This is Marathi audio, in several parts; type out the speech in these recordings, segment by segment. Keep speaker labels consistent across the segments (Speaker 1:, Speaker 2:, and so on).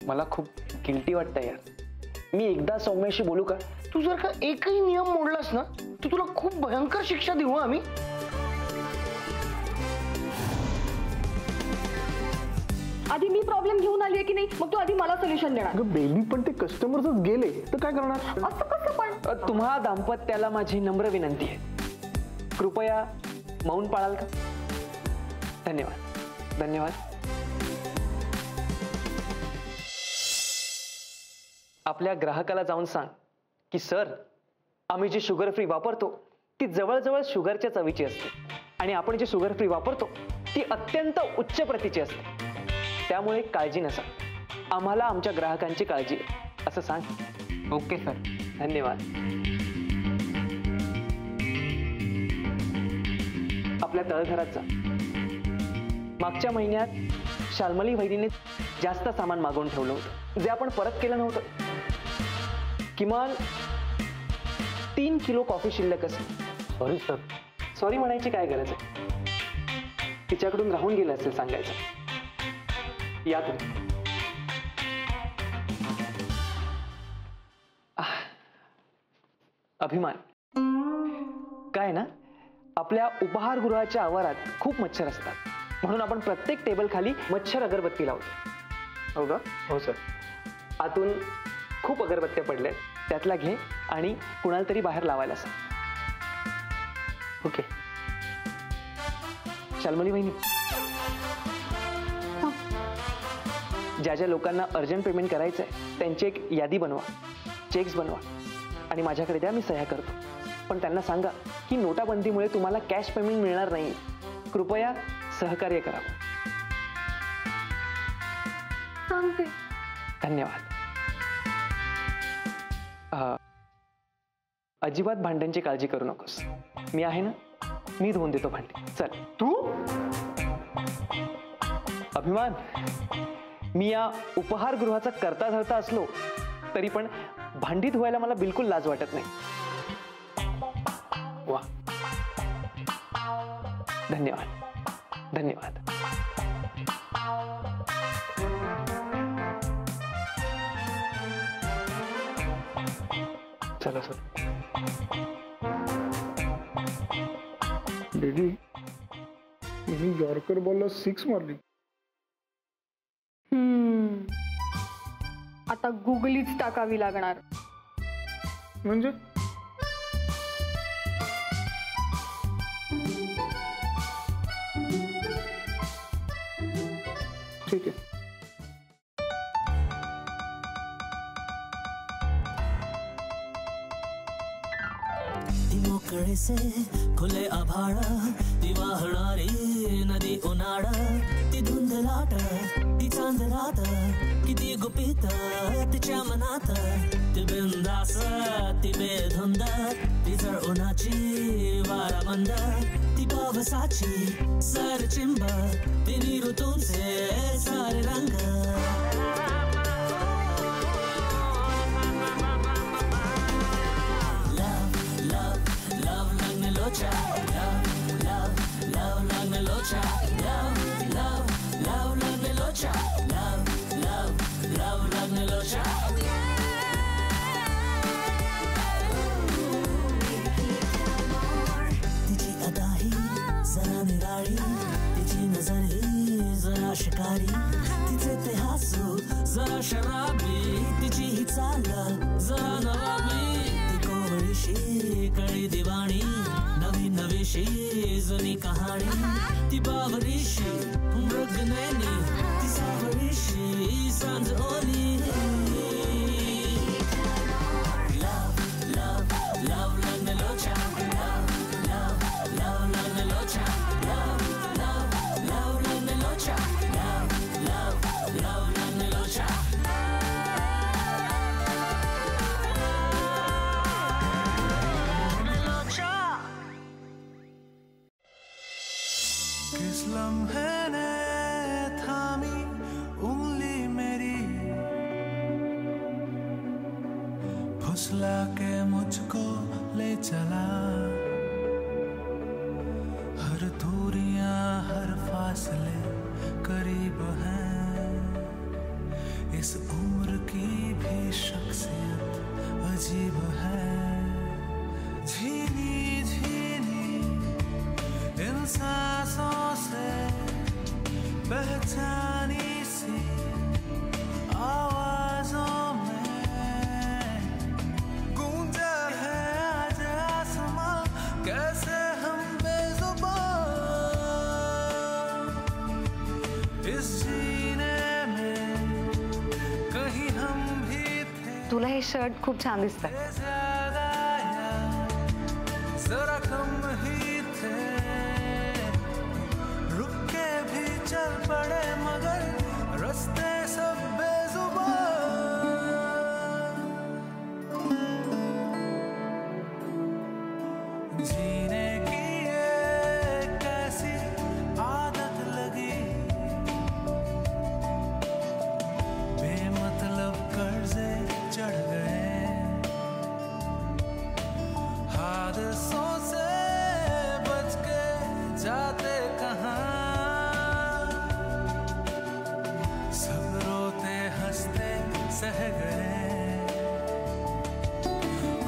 Speaker 1: मला खूप गिल्टी वाटतंय यार. मी एकदा सौम्याशी बोलू का?
Speaker 2: तू जर का एकही नियम मोडलास ना तर तुला खूप भयंकर शिक्षा देऊ आम्ही.
Speaker 3: आधी मी प्रॉब्लेम घेऊन आली आहे की नाही, मग तू आधी मला सोल्युशन देणार.
Speaker 2: बेबी पण ते कस्टमरच गेले तर काय करणार?
Speaker 3: असं कसं पण?
Speaker 1: तुम्हा दाम्पत्याला माझी नम्र विनंती आहे, कृपया मौन पाळाल का? धन्यवाद धन्यवाद. आपल्या ग्राहकाला जाऊन सांग की सर, आम्ही जी शुगर फ्री वापरतो ती जवळजवळ शुगरच्या चवीची असते आणि आपण जी शुगर फ्री वापरतो ती अत्यंत उच्च प्रतीची असते. त्यामुळे काळजी नसा, आम्हाला आमच्या ग्राहकांची काळजी आहे असं सांग.
Speaker 4: ओके सर,
Speaker 1: धन्यवाद. आपल्या तळघरात जा. मागच्या महिन्यात शाल्मली वहिनीने जास्त सामान मागवून ठेवलं होतं जे आपण परत केलं नव्हतं. किमान 3 किलो कॉफी शिल्लक असेल.
Speaker 2: Sorry sir.
Speaker 1: सॉरी म्हणायची काय गरज आहे? तिच्याकडून राहून गेलं असेल सांगायचं. या तुम्ही. अभिमान काय ना, आपल्या उपहारगृहाच्या आवारात खूप मच्छर असतात, म्हणून आपण प्रत्येक टेबल खाली मच्छर अगरबत्ती लावतो. हो का?
Speaker 2: हो सर.
Speaker 1: आतून खूप अगरबत्त्या पडल्या, त्यातला घे आणि कुणाला तरी बाहेर लावायला सांग. ओके? शाल्मली वहिनी, ज्या ज्या लोकांना अर्जंट पेमेंट करायचं आहे त्यांची एक यादी बनवा, चेक्स बनवा आणि माझ्याकडे द्या, मी सह्या करतो. पण त्यांना सांगा की नोटाबंदीमुळे तुम्हाला कॅश पेमेंट मिळणार नाही. कृपया सहकार्य करावं.
Speaker 3: सांगते.
Speaker 1: धन्यवाद. अजिबात भांड्यांची काळजी करू नकोस, मी आहे ना, मी धुवून देतो भांडी. चल.
Speaker 2: तू?
Speaker 1: अभिमान, मी या उपहारगृहाचा करता धरता असलो तरी पण भांडी धुवायला मला बिलकुल लाज वाटत नाही. वा, धन्यवाद धन्यवाद. चला सर.
Speaker 2: बेबी, मी यॉर्कर बॉलला 6 मारली.
Speaker 3: आता गुगलीच टाकावी लागणार.
Speaker 2: म्हणजे ठीक आहे.
Speaker 5: मोकळे से खुले आभाळ, ती वाहणारी नदी उन्हाळ, ती धुंद लाट, ती चांद रात, किती गुपित तिच्या मनात, ती बिंदास ती बेधुंद, ती जळ उन्हाची वारा मंद, ती पावसाची सर चिंब, तिन्ही ऋतूंचे सारे रंग. Locha, love, love, love, love me locha, love, love, love, love me locha, love, love, love, love me locha. तिची अदा ही जरा निराळी, तिची नजर ही जरा शिकारी, तिचे ते हसू जरा शराबी, तिची ही चाल जरा नवाबी, ती कोवळीशी कळी दिवाणी, नवी नवीशी जुनी कहाणी, ती बावरीशी मृगनयनी, ती सावरीशी सांज ओली. Love, love, love, love me locha, love, love, love, love me locha, love, love, love, love me locha, love, love, love, love me locha.
Speaker 6: किस लम्हे ने थामी उंगली मेरी, फुसला के मुझको ले चला, हर दूरियां हर फासले करीब हैं, इस तेरी शख्सियत अजीब है, झीनी झीनी इन सांसों से पहचानी सी आवाजों में गूंजा है आज आसमां, कैसे हम बेजुबान इस जीने में कहीं हम भी थे
Speaker 4: तुला हे शर्ट खूप छान दिसतं.
Speaker 6: ज्यादा या जरा कम ही थे, रुक के भी चल पड़े मगर रास्ते सब बेजुबान. जीने की ये कैसी आदत लगी, बेमतलब कर्जे चढ़ गए, हादसों से बच के जाते कहाँ, सब रोते हंसते सह गए.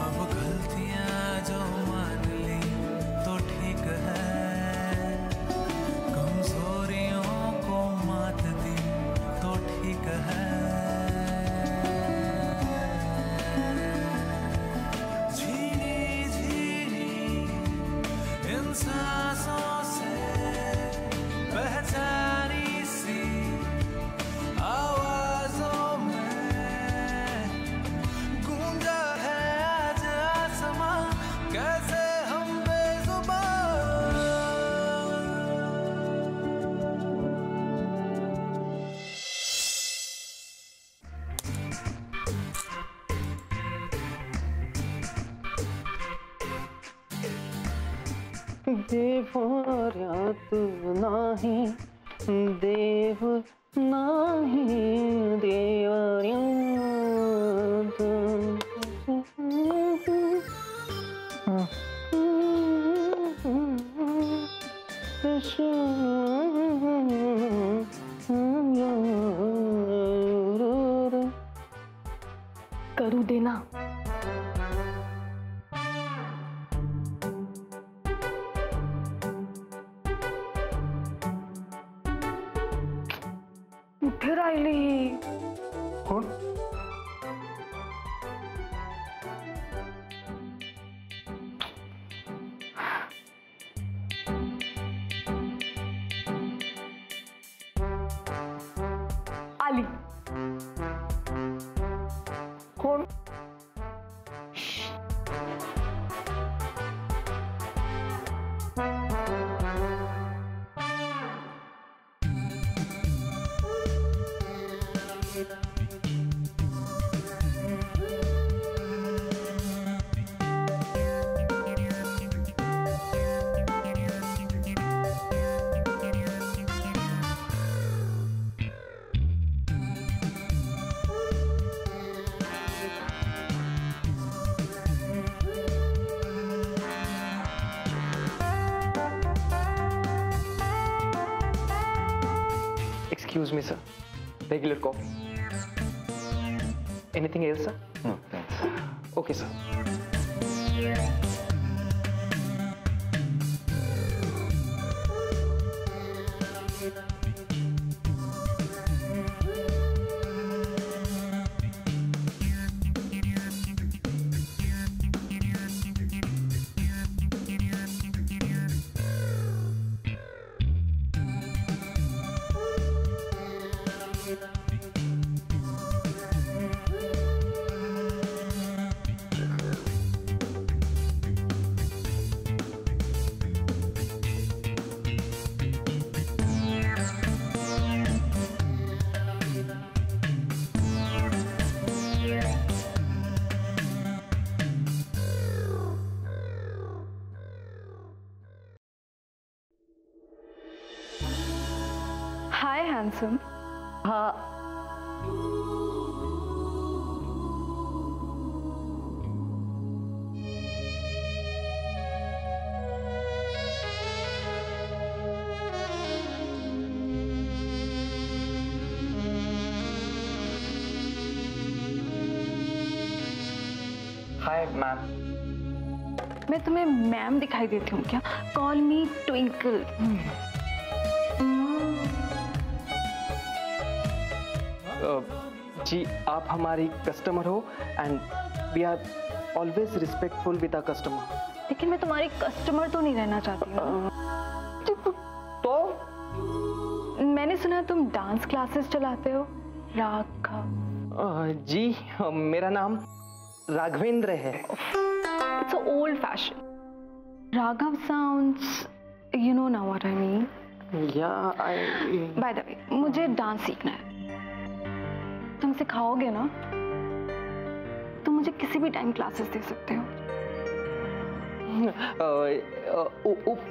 Speaker 6: अब गलतियां जो मान ली तो ठीक है, कमजोरियों को मात दी तो ठीक है. झीनी झीनी इन सांसों से पहचानी सी आवाजों में गूंजा है आज आसमां, कैसे हम बेजुबान.
Speaker 1: देवाऱ्यात नाही देव नाही देवाऱ्यात.
Speaker 3: करू दे ना. कुठे राहिली?
Speaker 2: कोण?
Speaker 3: आली.
Speaker 2: कोण?
Speaker 1: Excuse me, sir. Regular coffee. Anything else, sir?
Speaker 7: No, thanks.
Speaker 1: Okay, sir.
Speaker 3: हाय हॅन्सम.
Speaker 4: हा
Speaker 1: हाय मैम।
Speaker 3: मैं तुम्हें मैम दिखाई देती हूँ क्या? कॉल मी ट्विंकल।
Speaker 1: जी आप हमारी कस्टमर हो and we are always respectful with our customer.
Speaker 3: लेकिन मैं तुम्हारी कस्टमर तो नहीं रहना चाहती हूँ।
Speaker 1: तो
Speaker 3: मैंने सुना तुम डांस क्लासेस चलाते हो। राघव।
Speaker 1: जी मेरा नाम राघवेंद्र है।
Speaker 3: It's old fashion. Raghav sounds, you know now what I mean.
Speaker 1: या
Speaker 3: बाय द वे, मुझे डांस सीखना है। तुम सिखाओगे ना? तुम मुझे किसी भी टाइम क्लासेस दे सकते हो।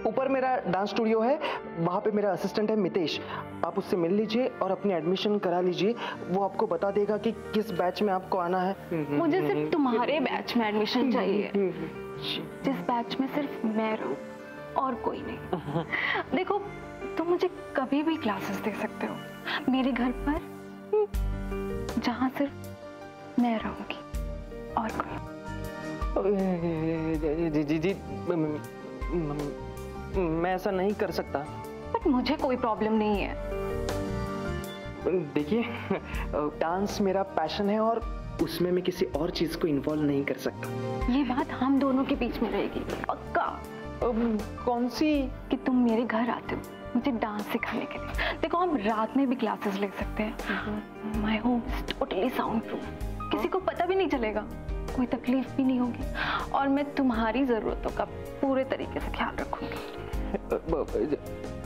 Speaker 1: ऊपर मेरा डांस स्टूडियो है, वहाँ पे मेरा असिस्टेंट है मितेश। आप उससे मिल लीजिए और अपनी एडमिशन करा लीजिए। वो आपको बता देगा कि किस बैच में आपको आना है।
Speaker 3: मुझे सिर्फ तुम्हारे बैच में एडमिशन चाहिए, जिस बैच में सिर्फ मैं रहूं और कोई नहीं। देखो, तुम मुझे कभी भी क्लासेस दे सकते हो मेरे घर पर, जहाँ सिर्फ मैं रहूंगी और कोई।
Speaker 1: जी जी जी मैं ऐसा नहीं कर सकता।
Speaker 3: बट मुझे कोई प्रॉब्लम नहीं है।
Speaker 1: देखिए, डांस मेरा पैशन है और उसमें मैं किसी और चीज को इन्वॉल्व नहीं कर सकता।
Speaker 3: ये बात हम दोनों के बीच में रहेगी, पक्का।
Speaker 1: कौन सी?
Speaker 3: कि तुम मेरे घर आते हो मुझे डांस सिखाने के लिए। देखो, हम रात में भी क्लासेस ले सकते हैं। My home is totally soundproof. किसी को पता भी नहीं चलेगा, कोई तकलीफ भी नहीं होगी, और मैं तुम्हारी जरूरतों का पूरे तरीके से ख्याल रखूंगी।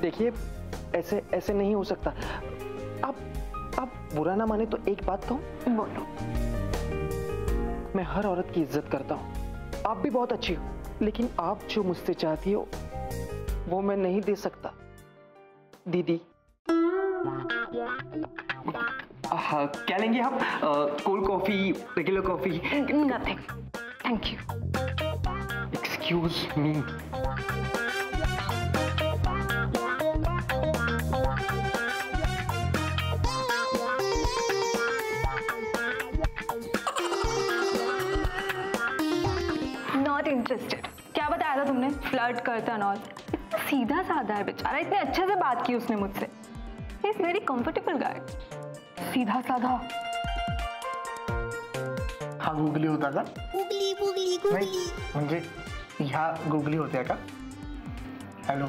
Speaker 1: देखिए, ऐसे ऐसे नहीं हो सकता। आप बुरा ना माने तो एक बात कहूं?
Speaker 3: बोलो।
Speaker 1: मैं हर औरत की इज्जत करता हूं। आप भी बहुत अच्छी हो, लेकिन आप जो मुझसे चाहती हो वो मैं नहीं दे सकता दीदी। हाँ, क्या लेंगे आप? Cold coffee, regular coffee?
Speaker 3: Nothing, thank you.
Speaker 1: Excuse me.
Speaker 3: Not interested. क्या बताया था तुमने? फ्लर्ट करता नॉट। सीधा साधा है बेचारा, इतने अच्छे से बात की उसने मुझसे। इज वेरी कंफर्टेबल गाय। सीधा साधा।
Speaker 2: हा गुगली होता का?
Speaker 7: Googly googly googly.
Speaker 2: म्हणजे ह्या गुगली होत्या का? हॅलो.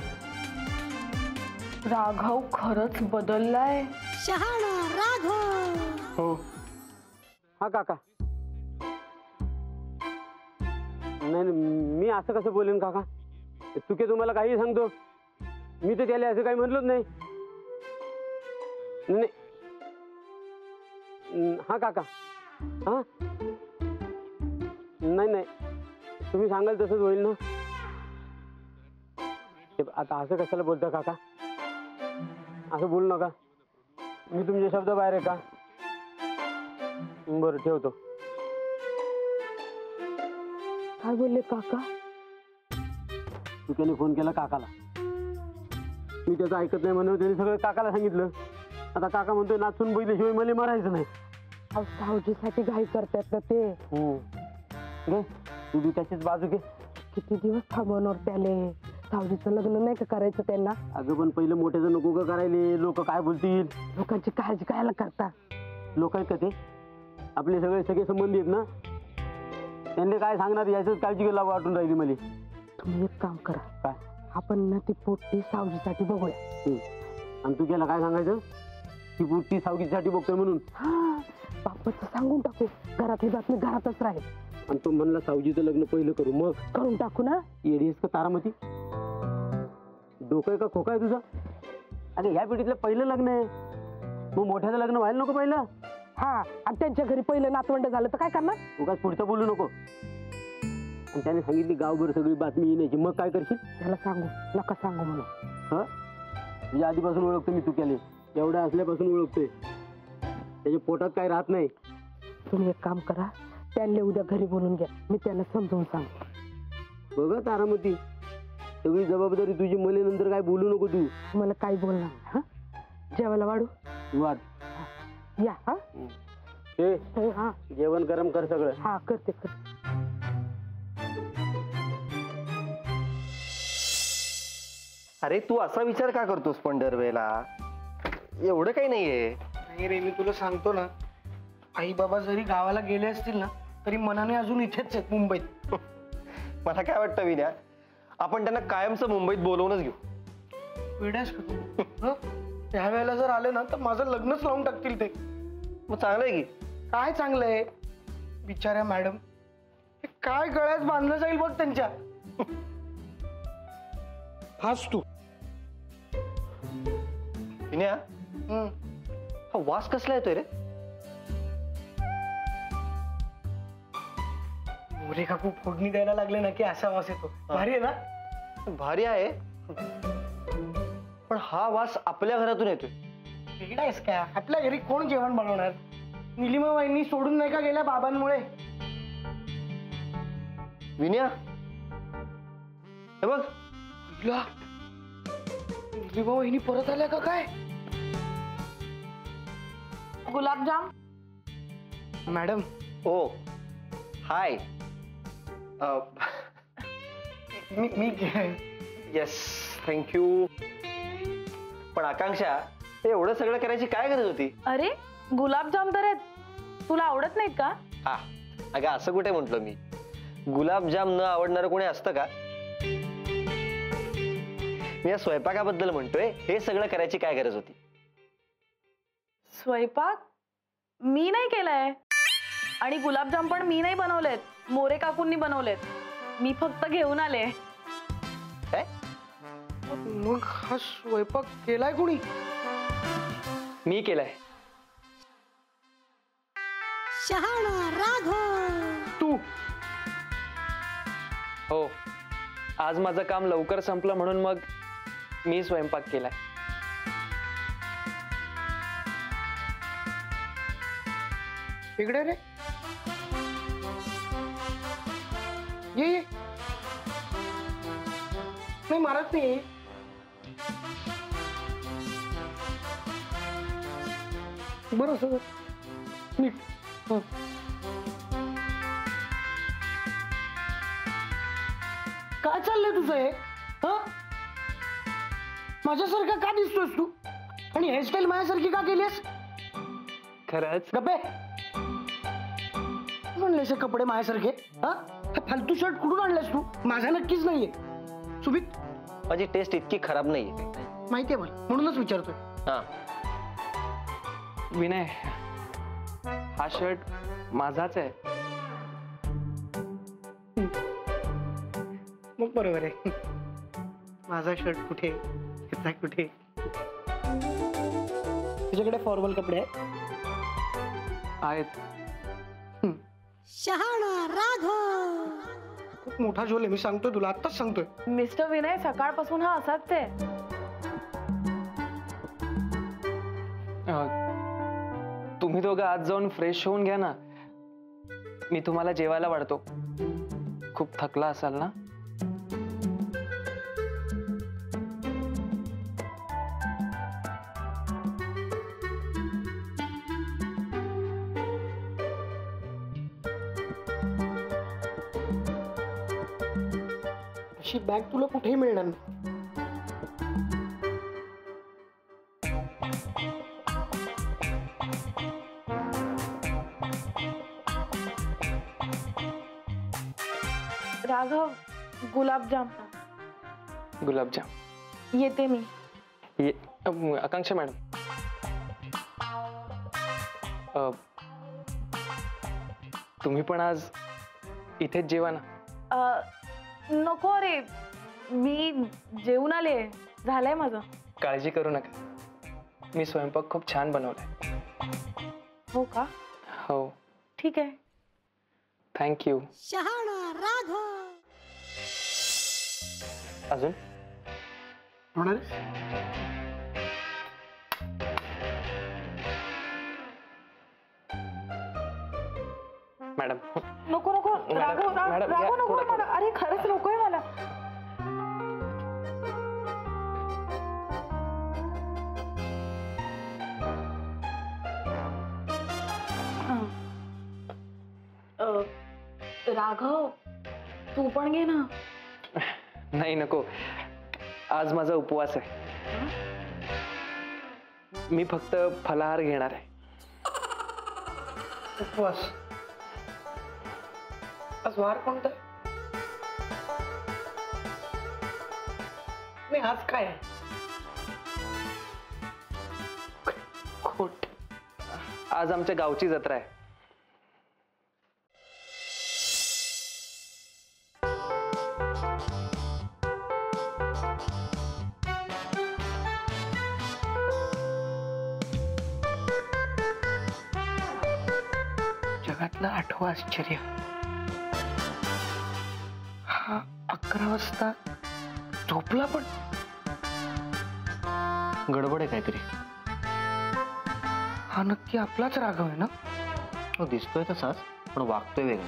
Speaker 3: राघव खरंच बदललाय.
Speaker 7: शहाणा राघव.
Speaker 2: हो.
Speaker 8: हा काका. नाही मी असं कसं बोलेन काका? चुके तुम्हाला काही सांगतो. मी तर त्याला असं काही म्हणलोच नाही. नाही. हा काका. हा नाही नाही, तुम्ही सांगाल तसंच होईल ना. आता असं कशाला बोलता काका? असं बोलू नका. मी तुमचे शब्द बाहेर आहे का? बरं, ठेवतो. काय बोलले काका? तू त्याने फोन केला काकाला. मी त्याचं ऐकत नाही म्हणून त्याने सगळं काकाला सांगितलं. आता काका म्हणतोय नाचून बघितल्याशिवाय मला मारायचं नाही. सावजीसाठी घाई करतात ना ते. घे, तू बी त्याचीच बाजू घे. किती दिवस थांबवणार त्याले? सावजीचं लग्न नाही का करायचं त्यांना? अगं पण पहिलं मोठ्याचं नको का करायले? लोक काय बोलतील? लोकांची काळजी कायला करता? लोक आहेत का ते? आपले सगळे संबंधी आहेत ना. त्यांनी काय सांगणार याचीच काळजी घ्यायला वाटून राहिली मला. तुम्ही एक काम करा. काय? आपण ना ती पोट्टी सावजीसाठी बघूया. आणि तू त्याला काय सांगायचं? ती पोट्टी सावजीसाठी बघतोय म्हणून. बापाचं सांगून टाकू. घरातली बातमी घरातच राहील. आणि तो म्हणला सावजीचं लग्न पहिलं करू, मग करून टाकू ना. येडीस का तारामती? डोकं का खोका आहे तुझं? अरे ह्या पिढीतलं पहिलं लग्न आहे. मग मोठ्याचं लग्न व्हायला नको पहिलं? हा, आणि त्यांच्या घरी पहिलं नातवंड झालं तर काय करणार? उगाच पुढचं बोलू नको. आणि त्याने सांगितली गावभर सगळी बातमी येण्याची, मग काय करशील? त्याला सांगू नका सांगू म्हणून. हा, म्हणजे आधीपासून ओळखतो मी तू केले. एवढ्या असल्यापासून ओळखतोय. त्याच्या पोटात काय राहत नाही. तुम्ही एक काम करा, त्यांना उद्या घरी बोलून घ्या. मी त्यांना समजून सांगतो. बघा तारामती, सगळी जबाबदारी तुझी. मला नंतर काय बोलू नको तू. मला काय बोलणार? हा, जेवायला वाढू? वाढ. या. हा, जेवण गरम कर सगळं. हा, करते.
Speaker 9: अरे तू असा विचार का करतोस पण दरवेळेला? एवढं काही नाहीये.
Speaker 2: नाही रे, मी तुला सांगतो ना, आई बाबा जरी गावाला गेले असतील ना तरी मनाने अजून इथेच आहेत मुंबईत.
Speaker 9: मला काय वाटतं विद्या, आपण त्यांना कायमचं मुंबईत बोलवूनच घेऊ.
Speaker 2: वेड्यास का तू? हं? त्या वेळेला जर आले ना तर माझं लग्नच लावून टाकतील ते.
Speaker 9: मग चांगलं आहे की.
Speaker 2: काय चांगलंय बिचाऱ्या मॅडम, हे काय गळ्यात बांधलं जाईल बघ त्यांच्या. हाच तू.
Speaker 9: विनया, हा वास कसला येतोय रे?
Speaker 2: मोरे काकू फोडणी द्यायला लागले ना की असा वास येतो. भारी आहे ना?
Speaker 9: भारी आहे, पण हा वास आपल्या घरातून येतोय.
Speaker 2: वेगळा आहेस का? आपल्या घरी कोण जेवण बनवणार? निलिमा वहिनी सोडून नाही का गेल्या बाबांमुळे?
Speaker 9: विनया, हे बघ.
Speaker 2: निलिमा वहिनी परत आल्या का काय?
Speaker 3: गुलाबजाम.
Speaker 2: मॅडम.
Speaker 9: ओ हाय.
Speaker 2: मी
Speaker 9: येस, थँक्यू. पण आकांक्षा, हे एवढं सगळं करायची काय गरज होती?
Speaker 3: अरे गुलाबजाम तर आहेत, तुला आवडत नाहीत का?
Speaker 9: हा, अगं असं कुठे म्हंटल मी. गुलाबजाम न आवडणारं कोणी असतं का? मी या स्वयंपाकाबद्दल म्हणतोय, हे सगळं करायची काय गरज होती?
Speaker 3: स्वयंपाक मी नाही केलाय आणि गुलाबजाम पण मी नाही बनवलेत, मोरे काकूंनी बनवलेत. मी फक्त घेऊन आले.
Speaker 9: काय?
Speaker 2: मग हा स्वयंपाक केलाय कोणी?
Speaker 1: मी केलाय.
Speaker 7: शहाणा राघव.
Speaker 2: तू?
Speaker 1: हो, आज माझं काम लवकर संपलं म्हणून मग मी स्वयंपाक केलाय.
Speaker 2: इकडे रे, ये. नाही मारत नाही. बरं सगळं नीट. काय चाललंय तुझं हे? माझ्यासारखा का दिसतोस तू? आणि हेअरस्टाईल माझ्यासारखी का केलीस?
Speaker 1: खरंच?
Speaker 2: गप्पे. म्हणलेस कपडे माझ्यासारखे? हा, फालतू शर्ट कुठून आणलास तू? माझा नक्कीच नाहीये. सुमित,
Speaker 9: माझी टेस्ट इतकी खराब नाहीये.
Speaker 2: माहितीये मला, म्हणूनच विचारतोय.
Speaker 9: हा,
Speaker 1: विनय, हा शर्ट माझाच आहे.
Speaker 2: मग बरोबर आहे. माझा शर्ट कुठे, ह्याचा कुठे? तुझ्याकडे फॉर्मल कपडे
Speaker 1: आहेत.
Speaker 7: शहाणा राघव.
Speaker 2: खूप मोठा झोल आहे, मी सांगतोय तुला, आत्ताच सांगतोय.
Speaker 3: मिस्टर विनय सकाळपासून हा असाच आहे.
Speaker 1: तुम्ही दोघं आज जाऊन फ्रेश होऊन घ्या ना, मी तुम्हाला जेवायला वाढतो. खूप थकला असाल ना?
Speaker 2: अशी बॅग तुला कुठेही मिळणार नाही.
Speaker 3: राघव, गुलाबजाम.
Speaker 1: गुलाबजाम.
Speaker 3: येते मी.
Speaker 1: ये आकांक्षा मॅडम, तुम्ही पण आज इथेच जेवा ना.
Speaker 3: नको रे, मी जेवून आले, झालंय माझं.
Speaker 1: काळजी करू नका, मी स्वयंपाक खूप छान बनवलाय.
Speaker 3: हो का?
Speaker 1: हो.
Speaker 3: ठीक आहे.
Speaker 1: थँक्यू.
Speaker 7: शहाणा राघव.
Speaker 1: अजून
Speaker 2: होणार?
Speaker 1: मॅडम.
Speaker 3: नको नको राघव,
Speaker 1: मॅडम,
Speaker 3: राघव नको
Speaker 1: थोडं-
Speaker 3: मला. अरे खरंच नकोय मला. राघव, तू पण घे ना.
Speaker 1: नाही नको, आज माझा उपवास आहे. मी फक्त फलाहार घेणार आहे.
Speaker 2: उपवास? आज वार कोणता आहे? नाही, आज काय आहे? खोट.
Speaker 1: आज आमच्या गावची जत्रा आहे.
Speaker 2: जगातलं 8वं आश्चर्य. हा 11 वाजता झोपला पण.
Speaker 9: गडबड आहे काहीतरी.
Speaker 2: हा नक्की आपलाच राघव आहे ना?
Speaker 9: तो दिसतोय तसाच पण वागतोय वेगळा.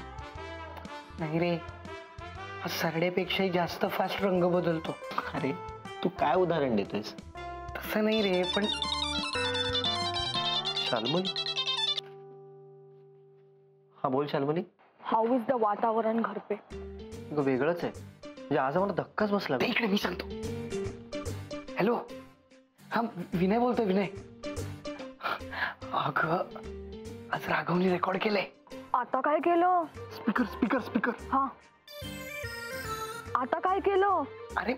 Speaker 2: नाही रे, हा सरड्यापेक्षाही जास्त फास्ट रंग बदलतो.
Speaker 9: अरे तू काय उदाहरण देतोयस?
Speaker 2: तसं नाही रे, पण
Speaker 9: शाल्मली. हा बोल शाल्मली.
Speaker 3: हाऊ इज द वातावरण घर पे?
Speaker 9: वेगळंच आहे. म्हणजे आज आम्हाला धक्काच बसला.
Speaker 2: ते इकडे मी सांगतो. हॅलो, हा विनय बोलतोय. विनय, अगं आज राघवनी रेकॉर्ड केलंय.
Speaker 3: आता काय केलं?
Speaker 2: Speaker speaker speaker.
Speaker 3: हा, आता काय केलं?
Speaker 2: अरे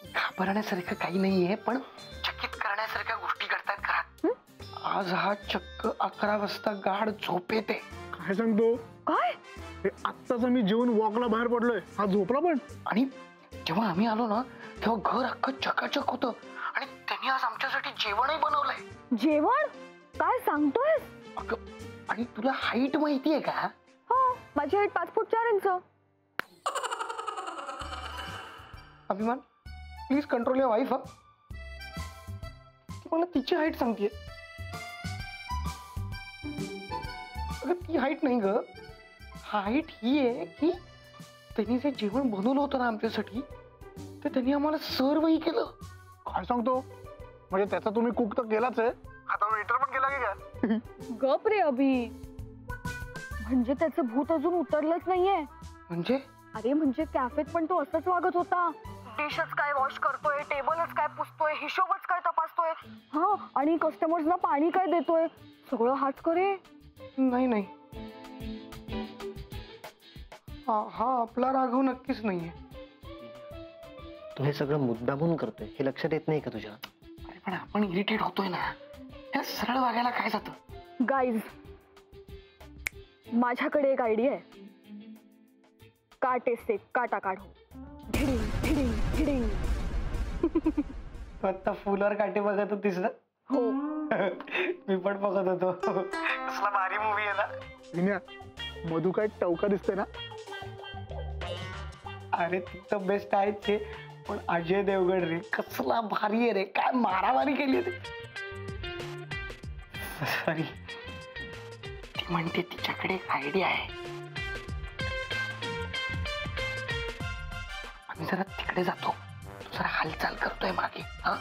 Speaker 2: घाबरण्यासारखं काही नाहीये, पण चकित करण्यासारख्या गोष्टी करतात घरात. आज हा चक्क 11 वाजता गाढ झोप येते.
Speaker 10: काय सांगतो?
Speaker 3: काय?
Speaker 10: आत्ताच मी जेवण वॉकला बाहेर पडलोय, हा झोपला पण.
Speaker 2: आणि जेव्हा आम्ही आलो ना, तेव्हा घर अख्खं चकाचक होतं. आणि त्यांनी आज आमच्यासाठी जेवणही बनवलंय.
Speaker 3: जेवण? काय सांगतोय?
Speaker 2: अगं, आणि तुला हाईट माहितीये का?
Speaker 3: हो, माझी हाईट 5 फूट 4 इंच.
Speaker 2: अभिमान, प्लीज कंट्रोल युअर वाईफ. मला तिची हाईट सांगतेय. अगं ती हाईट नाही ग. हाईट ही आहे की त्यांनी जे जेवण बनवलं होतं ना आमच्यासाठी, ते त्यांनी आम्हाला सर्वही केलं.
Speaker 10: काय सांगतो? म्हणजे त्याचा तुम्ही कुक तर केलाच आहे, आता वेटर पण केला की काय?
Speaker 3: गप रे अभि. म्हणजे त्याचं भूत अजून उतरलंच नाहीये.
Speaker 2: म्हणजे?
Speaker 3: अरे म्हणजे कॅफेत पण तो असंच वागत होता. डिशच काय वॉश करतोय, टेबलच काय पुसतोय, हिशोबच काय तपासतोय, हा, आणि कस्टमर्सना पाणी काय देतोय, सगळं हाच करे.
Speaker 2: नाही नाही, हा आपला राघव नक्कीच नाहीये.
Speaker 9: तू हे सगळं मुद्दामून करतोय हे लक्षात येत नाही का तुझ्या?
Speaker 2: अरे पण आपण इरिटेट होतोय ना, त्या सरळ वागायला काय जातं?
Speaker 3: गाईज, माझ्याकडे एक आयडिया आहे. काटे से काटा काढू. ढिडिंग ढिडिंग ढिडिंग.
Speaker 2: तू आता फुलावर काटे बघत होतीस ना?
Speaker 3: हो.
Speaker 2: मी पण बघत होतो. कसला भारी मूवी आहे ना.
Speaker 10: विन्या, मधू काय टवका दिसतोय ना?
Speaker 2: अरे ती तर बेस्ट आहेच आहे, पण अजय देवगण रे कसला भारी आहे रे. काय मारामारी केली ते. सॉरी, ती म्हणते तिच्याकडे एक आयडिया आहे. आम्ही जरा तिकडे जातो, तो जरा हालचाल करतोय मागे. हा,